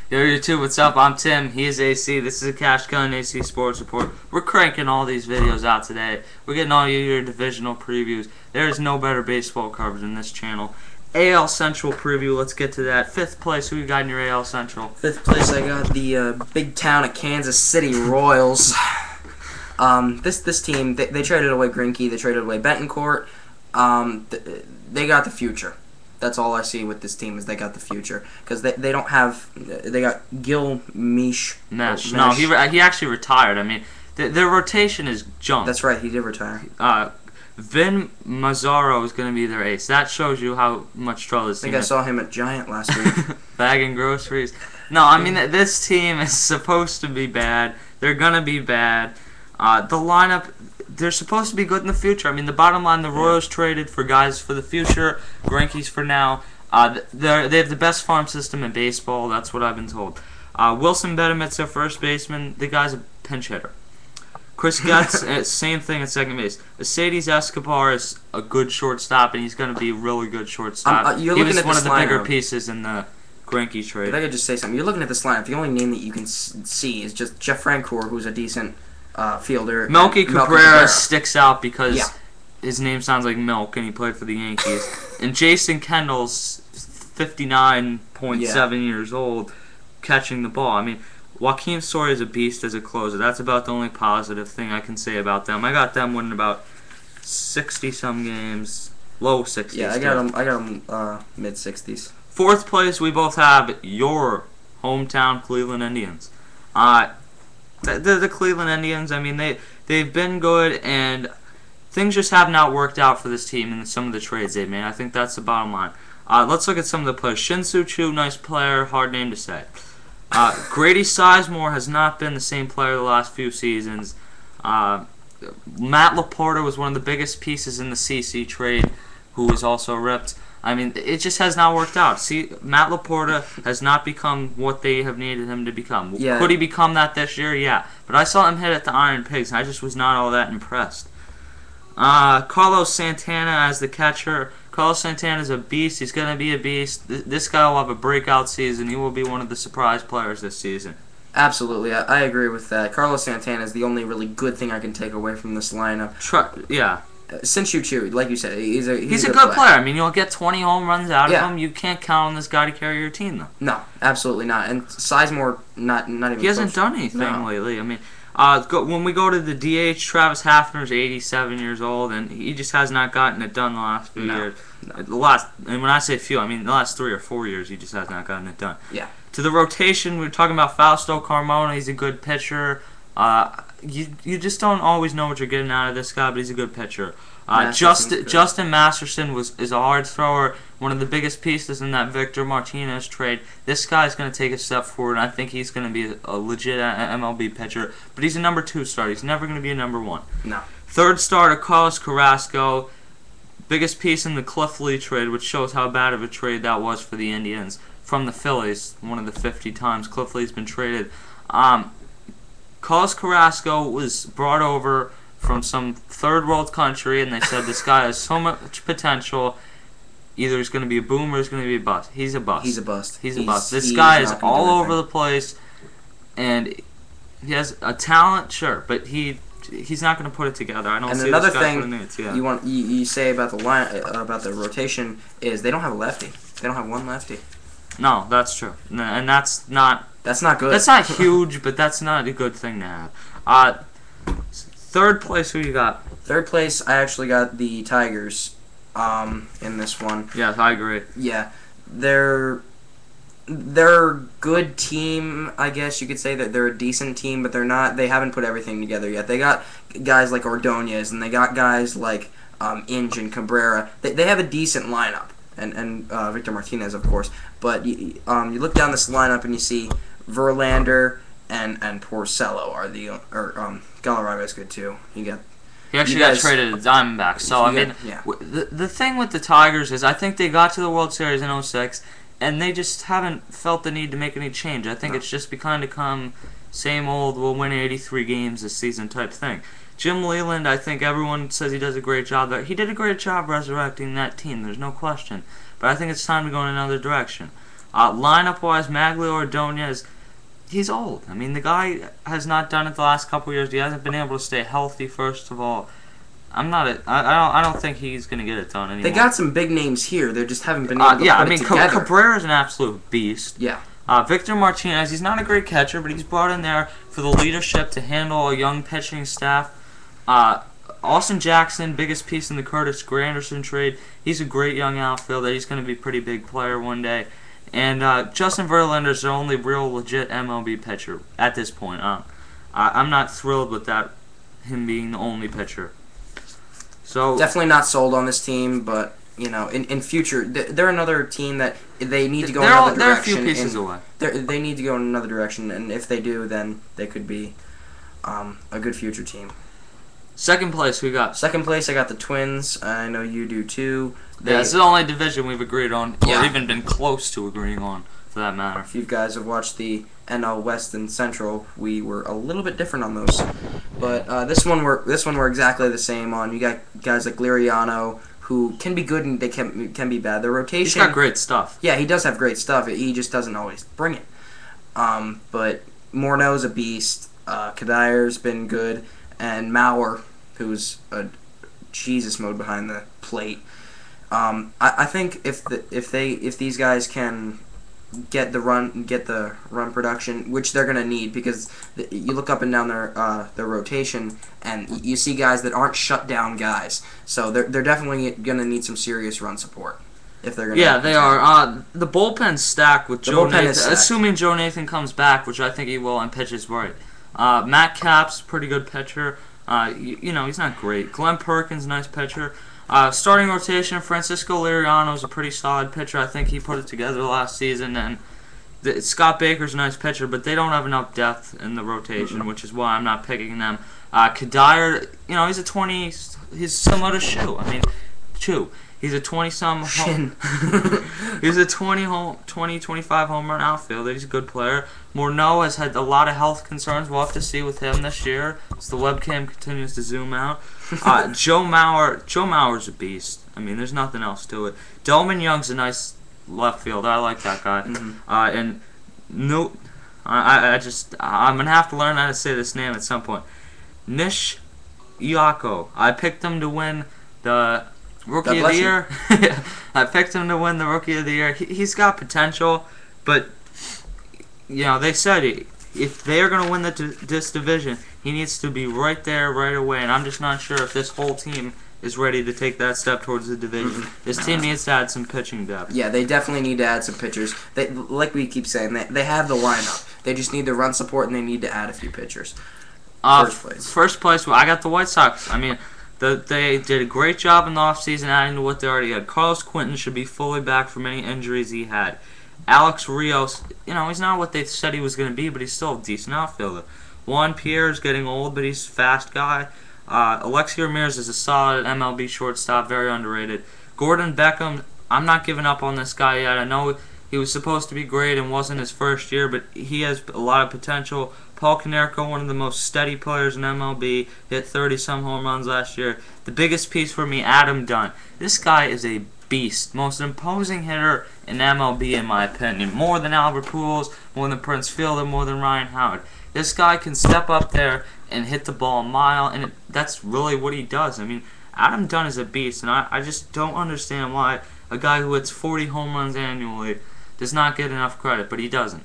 Yo, YouTube, what's up? I'm Tim. He is AC. This is a Kashkelly AC Sports Report. We're cranking all these videos out today. We're getting all your divisional previews. There is no better baseball coverage than this channel. AL Central preview. Let's get to that. 5th place. Who you got in your AL Central? 5th place, I got the big town of Kansas City Royals. This team, they traded away Greinke. They traded away Betancourt. They got the future. That's all I see with this team is they got the future because they don't have they got Gil Mesh. No, he actually retired. I mean, their rotation is junk. That's right, he did retire. Vin Mazzaro is going to be their ace. That shows you how much trouble this team is. I saw him at Giant last week. Bagging groceries. No, I mean, this team is supposed to be bad. They're going to be bad. The lineup, they're supposed to be good in the future. I mean, the bottom line, the Royals traded for guys for the future, Greinke's for now. They have the best farm system in baseball. That's what I've been told. Wilson Betemit's their first baseman. The guy's a pinch hitter. Chris Getz, same thing at second base. Mercedes Escobar is a good shortstop, and he's going to be a really good shortstop. He was one of the bigger pieces in the Greinke trade. If I could just say something. You're looking at this lineup. The only name that you can see is just Jeff Francoeur, who's a decent fielder. Melky Cabrera sticks out because his name sounds like milk, and he played for the Yankees. And Jason Kendall's 59.7 years old, catching the ball. I mean, Joaquin Soria is a beast as a closer. That's about the only positive thing I can say about them. I got them winning about 60-some games, low 60s. Yeah, I got them mid 60s. 4th place, we both have your hometown Cleveland Indians. The Cleveland Indians, I mean, they've been good, and things just have not worked out for this team in some of the trades they've made. I think that's the bottom line. Let's look at some of the players. Shin-Soo Choo, nice player, hard name to say. Grady Sizemore has not been the same player the last few seasons. Matt Laporta was one of the biggest pieces in the CC trade, who was also ripped. I mean, it just has not worked out. See, Matt Laporta has not become what they have needed him to become. Yeah. Could he become that this year? Yeah. But I saw him hit at the Iron Pigs, and I just was not all that impressed. Carlos Santana as the catcher. Carlos Santana is a beast. He's going to be a beast. This guy will have a breakout season. He will be one of the surprise players this season. Absolutely. I agree with that. Carlos Santana is the only really good thing I can take away from this lineup. Yeah. Shin-Soo Choo, like you said, he's a good player. I mean, you'll get 20 home runs out of him. You can't count on this guy to carry your team, though. No, absolutely not. And Sizemore, not even. He hasn't done anything lately. I mean, when we go to the DH, Travis Hafner's 87 years old, and he just has not gotten it done the last few years. No. And when I say few, I mean the last 3 or 4 years, he just has not gotten it done. Yeah. To the rotation, we're talking about Fausto Carmona. He's a good pitcher. You just don't always know what you're getting out of this guy, but he's a good pitcher. Justin Masterson is a hard thrower, one of the biggest pieces in that Victor Martinez trade. This guy's going to take a step forward, and I think he's going to be a legit MLB pitcher. But he's a number 2 starter. He's never going to be a number 1. No. 3rd starter, Carlos Carrasco. Biggest piece in the Cliff Lee trade, which shows how bad of a trade that was for the Indians. From the Phillies, one of the 50 times Cliff Lee's been traded. Carlos Carrasco was brought over from some third world country, and they said this guy has so much potential. Either he's going to be a boom or he's going to be a bust. He's a bust. He's a bust. He's a bust. This guy is all over the place, and he has a talent, sure, but he's not going to put it together. I don't see this guy putting it together. You say about the line about the rotation is they don't have a lefty. They don't have one lefty. No, that's true, and that's not. That's not good. That's not huge, but that's not a good thing to have. 3rd place, who you got? 3rd place, I actually got the Tigers in this one. Yeah, I agree. Yeah. They're a good team, I guess you could say that they're a decent team, but they haven't put everything together yet. They got guys like Ordonez, and they got guys like Inge and Cabrera. They have a decent lineup, and Victor Martinez, of course. But you look down this lineup and you see Verlander and Porcello are Galarraga's good too. He actually got traded to the Diamondbacks. So I mean, the thing with the Tigers is I think they got to the World Series in 06, and they just haven't felt the need to make any change. I think it's just kind of come same old, we'll win 83 games this season type thing. Jim Leland, I think everyone says he does a great job there. He did a great job resurrecting that team. There's no question. But I think it's time to go in another direction. Lineup-wise, Magglio Ordonez, he's old. I mean, the guy has not done it the last couple years. He hasn't been able to stay healthy, first of all. I don't think he's going to get it done anymore. They got some big names here. They just haven't been able to put it together. Cabrera's an absolute beast. Yeah. Victor Martinez, he's not a great catcher, but he's brought in there for the leadership to handle a young pitching staff. Austin Jackson, biggest piece in the Curtis Granderson trade. He's a great young outfielder. He's going to be a pretty big player one day. And Justin Verlander's their only real legit MLB pitcher at this point. I'm not thrilled with that, him being the only pitcher. So definitely not sold on this team, but in future, they're another team that they need to go another direction. They're a few pieces away. They need to go in another direction, and if they do, then they could be a good future team. Second place, who got? Second place, I got the Twins. I know you do too. It's the only division we've agreed on, or even been close to agreeing on, for that matter. If you guys have watched the NL West and Central, we were a little bit different on those. But this one we're exactly the same on. You got guys like Liriano, who can be good and they can be bad. The rotation. He's got great stuff. Yeah, he does have great stuff. He just doesn't always bring it. But Morneau's a beast. Kadyr's been good, and Mauer, who's a Jesus mode behind the plate. I think if these guys can get the run production, which they're gonna need, because you look up and down their rotation and you see guys that aren't shut down guys, so they're definitely gonna need some serious run support if they're gonna. Yeah, they are. The bullpen's stacked with Joe Nathan, stacked. assuming Joe Nathan comes back, which I think he will and pitches right. Matt Capps, pretty good pitcher. He's not great. Glenn Perkins, nice pitcher. Starting rotation, Francisco Liriano is a pretty solid pitcher. I think he put it together last season. And Scott Baker's a nice pitcher, but they don't have enough depth in the rotation, which is why I'm not picking them. Kadir, he's a 20. He's similar to Shu. Chu. He's a 20-some he's a 25 home run outfielder. He's a good player. Morneau has had a lot of health concerns. We'll have to see with him this year as the webcam continues to zoom out. Joe Mauer's a beast. There's nothing else to it. Delman Young's a nice left fielder. I like that guy. And no, I'm gonna have to learn how to say this name at some point. Nish Iako. I picked him to win the Rookie of the Year. I picked him to win the Rookie of the Year. He's got potential, but they said if they're going to win this division, he needs to be right there right away, and I'm just not sure if this whole team is ready to take that step towards the division. This team needs to add some pitching depth. Yeah, they definitely need to add some pitchers. Like we keep saying, they have the lineup. They just need the run support, and they need to add a few pitchers. First place, I got the White Sox. They did a great job in the offseason adding to what they already had. Carlos Quentin should be fully back from any injuries he had. Alex Rios, he's not what they said he was going to be, but he's still a decent outfielder. Juan Pierre's getting old, but he's a fast guy. Alexi Ramirez is a solid MLB shortstop, very underrated. Gordon Beckham, I'm not giving up on this guy yet. I know he was supposed to be great and wasn't his first year, but he has a lot of potential. Paul Konerko, one of the most steady players in MLB, hit 30-some home runs last year. The biggest piece for me, Adam Dunn. This guy is a beast. Most imposing hitter in MLB, in my opinion. More than Albert Pujols, more than Prince Fielder, more than Ryan Howard. This guy can step up there and hit the ball a mile, and that's really what he does. Adam Dunn is a beast, and I just don't understand why a guy who hits 40 home runs annually does not get enough credit, but he doesn't.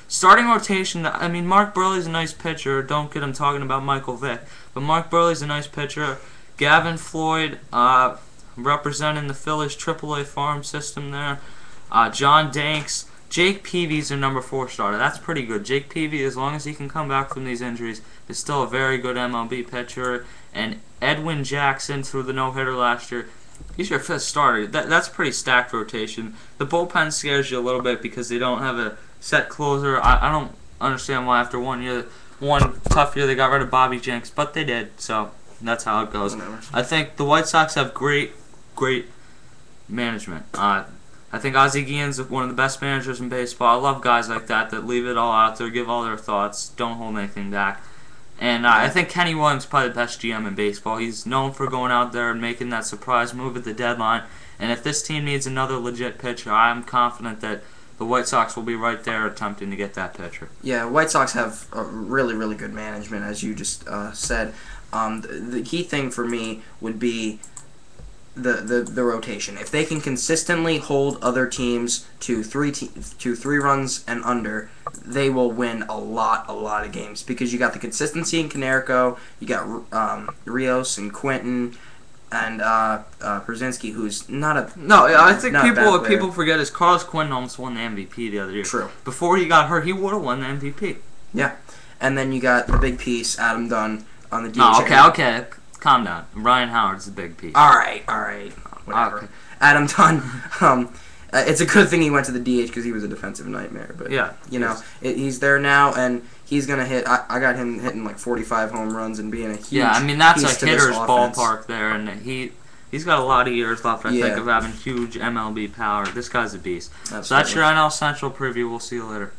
Starting rotation, Mark Burley's a nice pitcher. Don't get him talking about Michael Vick. But Mark Burley's a nice pitcher. Gavin Floyd, representing the Phillies AAA farm system there. John Danks. Jake Peavy's their number 4 starter. That's pretty good. Jake Peavy, as long as he can come back from these injuries, is still a very good MLB pitcher. And Edwin Jackson threw the no-hitter last year. He's your 5th starter. That's a pretty stacked rotation. The bullpen scares you a little bit because they don't have a set closer. I don't understand why after one tough year they got rid of Bobby Jenks, but they did, so that's how it goes. I think the White Sox have great management. I think Ozzie Guillen's one of the best managers in baseball. I love guys like that leave it all out there, give all their thoughts, don't hold anything back. And I think Kenny Williams is probably the best GM in baseball. He's known for going out there and making that surprise move at the deadline. And if this team needs another legit pitcher, I'm confident that the White Sox will be right there attempting to get that pitcher. Yeah, White Sox have a really, really good management, as you just said. The key thing for me would be the rotation. If they can consistently hold other teams to three runs and under, they will win a lot of games, because you got the consistency in Konerko, you got Rios and Quinton, and Brzezinski, who's not a I think not a bad player. people forget is Carlos Quinn almost won the MVP the other year. True. Before he got hurt, he would have won the MVP. Yeah, and then you got the big piece, Adam Dunn, on the DH. No, okay, calm down. Brian Howard's the big piece. All right, whatever. Okay. Adam Dunn. It's a good thing he went to the DH, because he was a defensive nightmare. But yeah, he's there now, and he's gonna hit. I got him hitting like 45 home runs and being a huge. Yeah, I mean that's piece a to this hitter's offense. ballpark there, and he's got a lot of years left. I think Yeah. of having huge MLB power. This guy's a beast. Absolutely. So that's your NL Central preview. We'll see you later.